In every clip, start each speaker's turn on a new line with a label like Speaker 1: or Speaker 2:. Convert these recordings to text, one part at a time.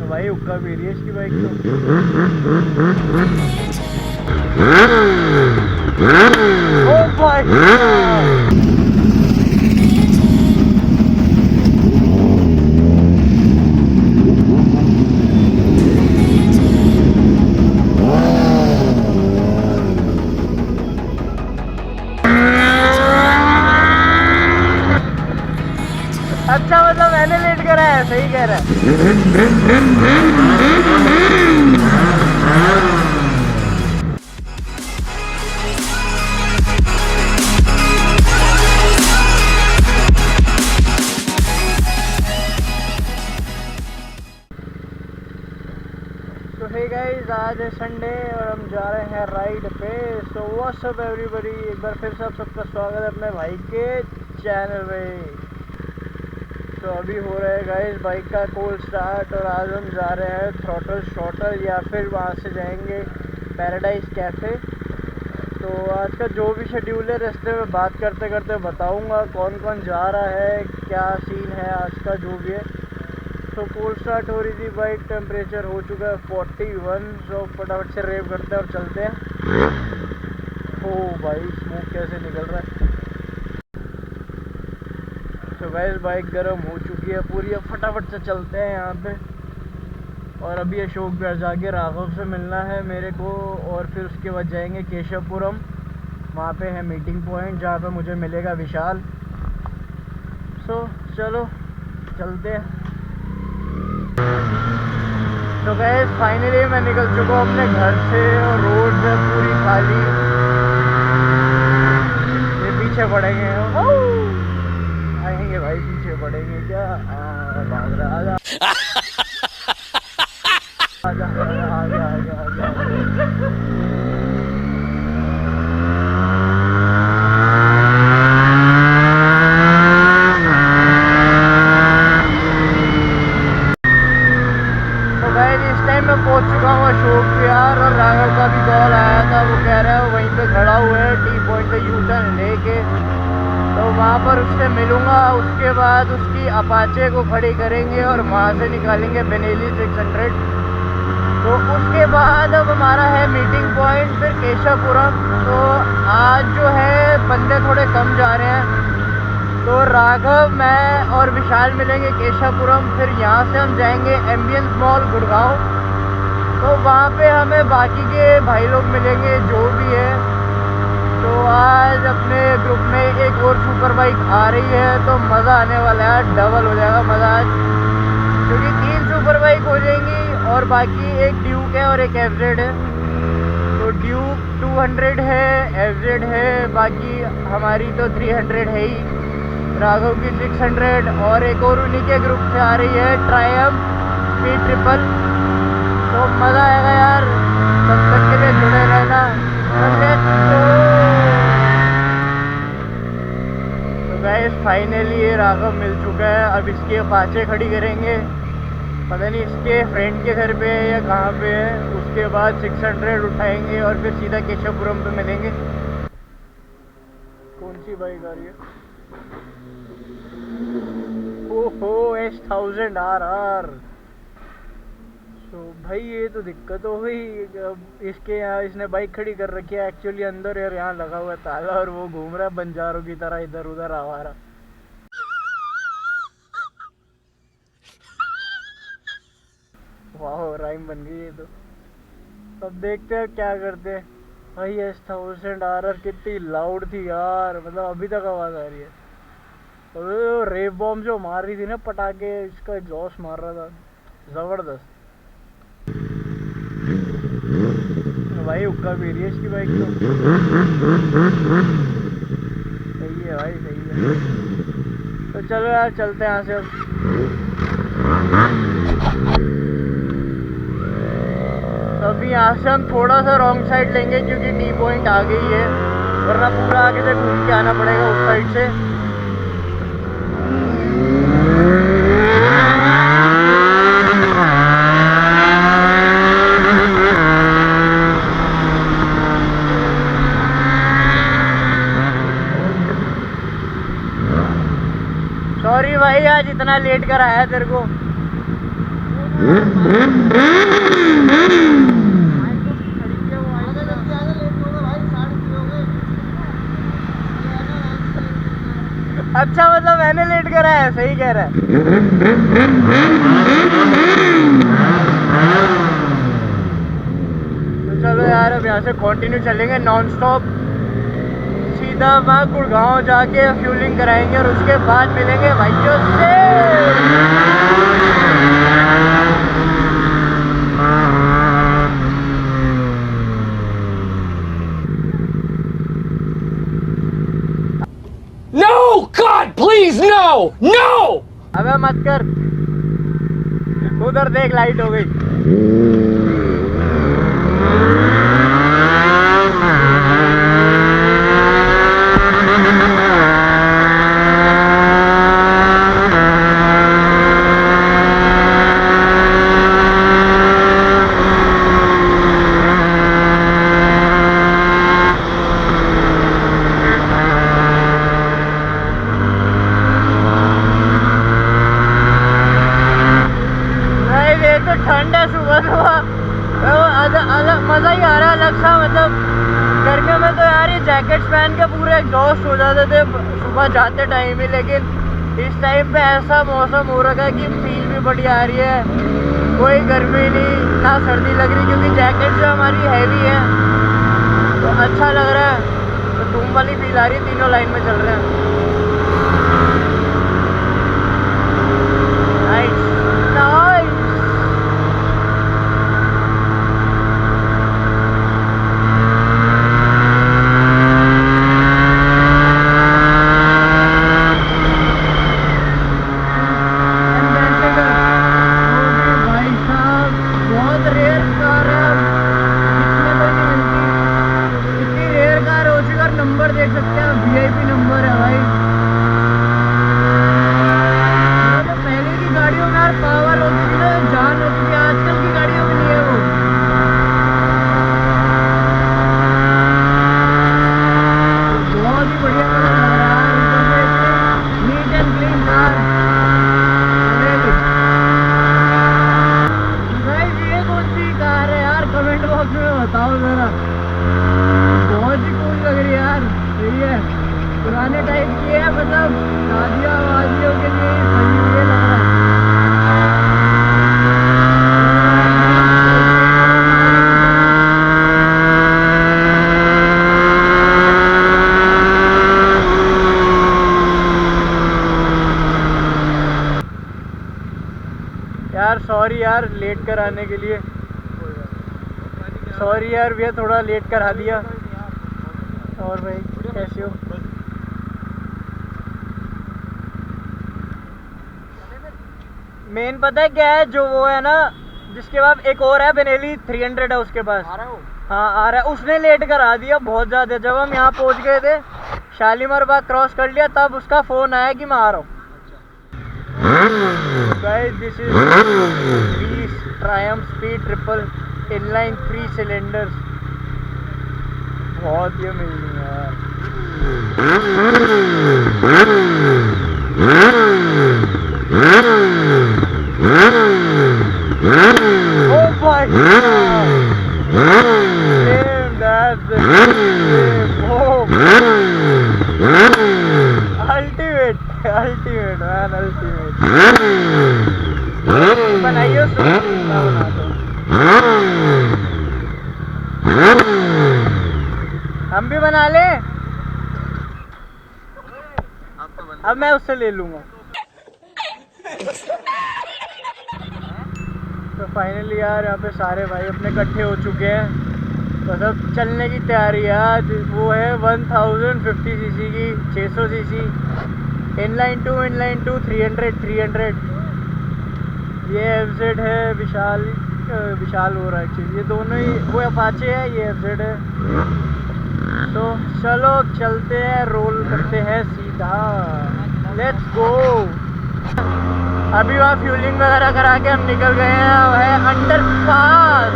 Speaker 1: तो भाई हुक्का भी रही है इसकी बाइक तो। ओ भाई अच्छा, मतलब मैंने लेट करा है, सही कह रहा है। तो हे गाइस, आज है संडे और हम जा रहे हैं राइड पे। सो व्हाट्स अप एवरीबॉडी, एक बार फिर से आप सबका स्वागत है अपने भाई के चैनल में। तो अभी हो रहा है गाइस बाइक का कोल्ड स्टार्ट और आज हम जा रहे हैं थ्रॉटल शॉटल या फिर वहाँ से जाएंगे पैराडाइज कैफ़े। तो आज का जो भी शेड्यूल है रास्ते में बात करते करते बताऊंगा कौन कौन जा रहा है, क्या सीन है आज का जो भी है। तो कोल्ड स्टार्ट हो रही थी बाइक, टेम्परेचर हो चुका है 41। सो फटाफट से रेव करते हैं और चलते हैं। ओ भाई स्मोक कैसे निकल रहा है। तो गाइस बाइक गर्म हो चुकी है पूरी, अब फटाफट से चलते हैं यहाँ पे। और अभी अशोक बिहार जाके राघव से मिलना है मेरे को और फिर उसके बाद जाएंगे केशवपुरम। वहाँ पे है मीटिंग पॉइंट जहाँ पे मुझे मिलेगा विशाल। सो चलो चलते हैं। तो गाइस फाइनली मैं निकल चुका हूँ अपने घर से और रोड है पूरी खाली। ये पीछे पड़ेंगे, आएंगे भाई, पीछे पड़ेंगे क्या? भाग रहा, आजा आजा आजा आजा आजा। तो गाइस इस टाइम मैं पहुंच चुका हूँ अशोक बिहार और राघव का भी कॉल आया था। वो कह रहा है वहीं पे खड़ा हुआ है टी पॉइंट पे यू टर्न लेके, तो वहाँ पर उससे मिलूँगा। उसके बाद उसकी अपाचे को खड़ी करेंगे और वहाँ से निकालेंगे बेनेली 600। तो उसके बाद अब हमारा है मीटिंग पॉइंट फिर केशवपुरम। तो आज जो है बंदे थोड़े कम जा रहे हैं, तो राघव, मैं और विशाल मिलेंगे केशवपुरम। फिर यहाँ से हम जाएंगे एम्बियंस मॉल गुड़गांव। तो वहाँ पे हमें बाकी के भाई लोग मिलेंगे जो भी है। तो आज अपने ग्रुप में एक और सुपर बाइक आ रही है, तो मज़ा आने वाला है, डबल हो जाएगा मज़ा आज, क्योंकि 3 सुपर बाइक हो जाएंगी और बाकी एक ड्यूक है और एक एफजेड है। तो ड्यूक 200 है, एफजेड है, बाकी हमारी तो 300 है ही, राघव की 600 और एक और उन्हीं के ग्रुप से आ रही है ट्रायम्फ स्पीड ट्रिपल। तो मज़ा आएगा यार, तब तक के लिए जुड़े रहना। तो गाइस फाइनली ये राघव मिल चुका है। अब इसके अपाचे खड़ी करेंगे, पता नहीं इसके फ्रेंड के घर पे है या कहाँ पे है। उसके बाद 600 उठाएंगे और फिर सीधा केशवपुरम पे मिलेंगे। कौन सी बाइक आ रही है? ओहो S1000 RR। तो भाई ये तो दिक्कत हो गई। अब इसके यहाँ इसने बाइक खड़ी कर रखी है एक्चुअली अंदर, यार यहाँ लगा हुआ है ताला और वो घूम रहा है बंजारों की तरह इधर उधर आवारा। वाह राइम बन गई ये तो। अब देखते हैं क्या करते हैं। भाई S1000 RR कितनी लाउड थी यार, मतलब अभी तक आवाज़ आ रही है। और रेप बॉम्ब जो मार रही थी ना पटाखे, इसका एग्जॉस्ट मार रहा था ज़बरदस्त। भाई हुक्का भी रही है इसकी बाइक तो। सही है भाई, सही है। तो चलो यार चलते हैं यहाँ से अब। तो अभी यहाँ से हम थोड़ा सा रॉन्ग साइड लेंगे क्योंकि टी पॉइंट आ गई है, वरना पूरा आगे से घूम के आना पड़ेगा उस साइड से। सॉरी भाई आज इतना लेट कराया तेरे को। अच्छा मतलब मैंने लेट करा है, सही कह रहा है। तो चलो यार अब यहाँ से कंटिन्यू चलेंगे नॉन स्टॉप, सीधा वहाँ गुड़गांव जाके फ्यूलिंग कराएंगे और उसके बाद मिलेंगे भाइयों से।
Speaker 2: No! God, please, no! No!
Speaker 1: अबे मत कर, उधर देख लाइट हो गई। ठंड है सुबह सुबह, अलग मज़ा ही आ रहा है, अलग सा। मतलब गर्मियों में तो यार ये जैकेट्स पहन के पूरे एग्जॉस्ट हो जाते थे सुबह जाते टाइम ही, लेकिन इस टाइम पे ऐसा मौसम हो रखा है कि फील भी बढ़िया आ रही है, कोई गर्मी नहीं ना सर्दी लग रही, क्योंकि जैकेट जो हमारी हैवी है तो अच्छा लग रहा है। तो धूम वाली फील आ रही है, तीनों लाइन में चल रहे हैं। Nice nice. नंबर देख सकते हैं, VIP नंबर है भाई। तो पहले की गाड़ियों में यार पावर होती थी ना, जान होती थी, आजकल की गाड़ियों में नहीं है वो। बहुत ही बढ़िया कलर लग रहा है, ऊपर से neat and clean car. Guys ये कौन सी कार है यार, कमेंट बॉक्स में बताओ जरा। बहुत ही कूल लग रही है यार, सही है, पुराने टाइप की है, मतलब शादियाँ वादियों के लिए सही हुए लग रहा है। यार सॉरी यार लेट कर आने के लिए, सॉरी यार भैया थोड़ा लेट करा दिया। और भाई कैसे हो? मेन पता है क्या है, जो वो है ना जिसके बाद एक और है बेनेली 300 है उसके पास।
Speaker 3: आ रहा हो?
Speaker 1: हाँ आ रहा है, उसने लेट करा दिया बहुत ज़्यादा। जब हम यहाँ पहुँच गए थे, शालीमार बाग क्रॉस कर लिया, तब उसका फ़ोन आया कि मैं आ रहा हूँ। Guys this is Triumph speed triple inline 3 cylinders, बहुत ही अमेजिंग है यार। Oh my God! Damn, that's the same. Oh. Ultimate, ultimate man, ultimate. बनाइए उसको, मैं बनाता हूँ। हम भी बना ले, अब मैं उससे ले लूँगा। तो फाइनली यार यहाँ पे सारे भाई अपने इकट्ठे हो चुके हैं, तो सब चलने की तैयारी है। आज वो है 1050 सीसी की 600 सीसी इनलाइन टू 300। ये FZ है, विशाल हो रहा है एक्चुअली, ये दोनों ही, वो अपाचे है, ये FZ है। तो चलो चलते हैं, रोल करते हैं सीधा, लेट्स गो। अभी वहाँ फ्यूलिंग वगैरह करा के हम निकल गए हैं, है अंडरपास।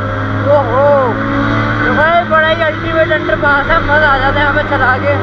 Speaker 1: ओहो तो भाई बड़ा ही अल्टीमेट अंडरपास है, मज़ा आ जाता है यहाँ पे चला के।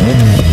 Speaker 1: है।